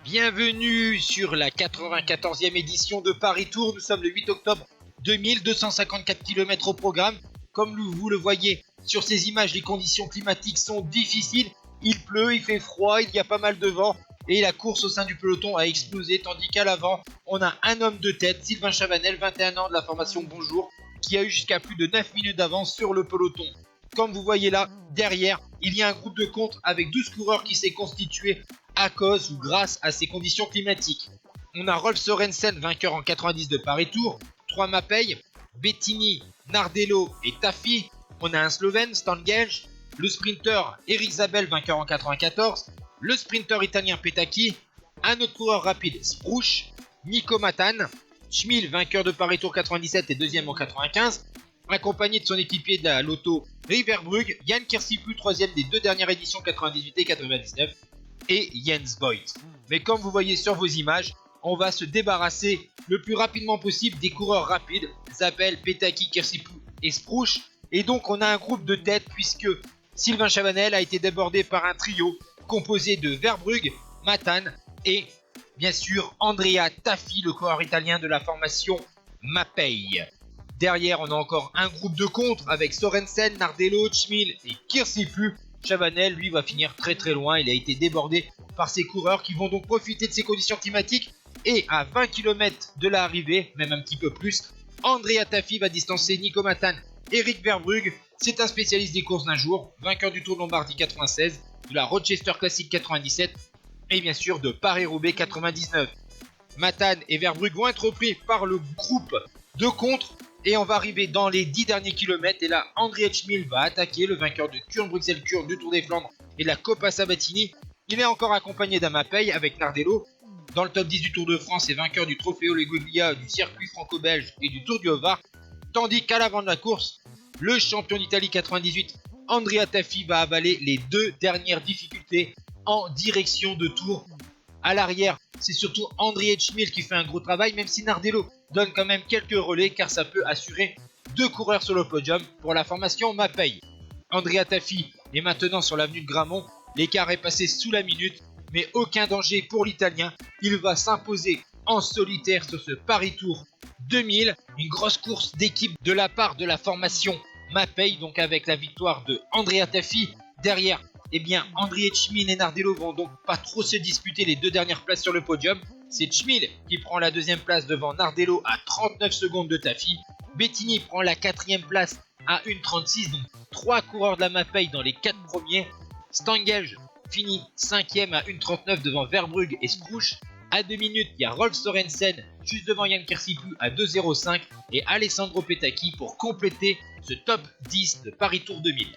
Bienvenue sur la 94e édition de Paris Tour. Nous sommes le 8 octobre 2254 km au programme. Comme vous le voyez sur ces images, les conditions climatiques sont difficiles. Il pleut, il fait froid, il y a pas mal de vent et la course au sein du peloton a explosé. Tandis qu'à l'avant, on a un homme de tête, Sylvain Chavanel, 21 ans de la formation Bonjour, qui a eu jusqu'à plus de 9 minutes d'avance sur le peloton. Comme vous voyez là, derrière, il y a un groupe de contre avec 12 coureurs qui s'est constitué à cause ou grâce à ces conditions climatiques. On a Rolf Sørensen, vainqueur en 90 de Paris Tour, 3 Mapei, Bettini, Nardello et Tafi. On a un Slovène, Stanguej, le sprinter Eric Zabel, vainqueur en 94, le sprinter italien Petacchi, un autre coureur rapide, Spruch, Nico Matan, Schmil, vainqueur de Paris Tour 97 et deuxième en 95, accompagné de son équipier de la Lotto, Riverbrugge, Jan Kirsiplu, troisième des deux dernières éditions 98 et 99, et Jens Voigt. Mais comme vous voyez sur vos images, on va se débarrasser le plus rapidement possible des coureurs rapides, Zabel, Petacchi, Kirsiplu et Spruch. Et donc on a un groupe de tête puisque Sylvain Chavanel a été débordé par un trio composé de Verbrugge, Matan et bien sûr Andrea Tafi, le coureur italien de la formation Mapei. Derrière, on a encore un groupe de contre avec Sørensen, Nardello, Schmil et Kirsiplu. Chavanel, lui, va finir très loin. Il a été débordé par ses coureurs qui vont donc profiter de ces conditions climatiques. Et à 20 km de l'arrivée, même un petit peu plus, Andrea Tafi va distancer Nico Matan, Eric Verbrugge. C'est un spécialiste des courses d'un jour, vainqueur du Tour de Lombardie 96, de la Rochester Classic 97 et bien sûr de Paris-Roubaix 99. Matan et Verbrugge vont être repris par le groupe de contre. Et on va arriver dans les 10 derniers kilomètres. Et là, Andrea Schmil va attaquer, le vainqueur de Kuurne-Bruxelles-Kuurne du Tour des Flandres et de la Coppa Sabatini. Il est encore accompagné d'un Mapei avec Nardello. Dans le top 10 du Tour de France et vainqueur du Trofeo Leguglia, du circuit franco-belge et du Tour du Haut-Var. Tandis qu'à l'avant de la course, le champion d'Italie 98, Andrea Tafi, va avaler les deux dernières difficultés en direction de Tours. À l'arrière, c'est surtout Andrea Schmil qui fait un gros travail, même si Nardello donne quand même quelques relais car ça peut assurer deux coureurs sur le podium pour la formation Mapei. Andrea Tafi est maintenant sur l'avenue de Grammont, l'écart est passé sous la minute, mais aucun danger pour l'Italien. Il va s'imposer en solitaire sur ce Paris Tour 2000, une grosse course d'équipe de la part de la formation Mapei, donc avec la victoire de Andrea Tafi. Derrière, eh bien, Andrea Schmil et Nardello vont donc pas trop se disputer les deux dernières places sur le podium. C'est Schmil qui prend la deuxième place devant Nardello à 39 secondes de Tafi. Bettini prend la quatrième place à 1,36, donc 3 coureurs de la Mapei dans les 4 premiers. Stanguej finit 5ème à 1,39 devant Verbrugge et Spruch. À 2 minutes, il y a Rolf Sørensen juste devant Jan Kirsiplu à 2,05 et Alessandro Petacchi pour compléter ce top 10 de Paris Tour 2000.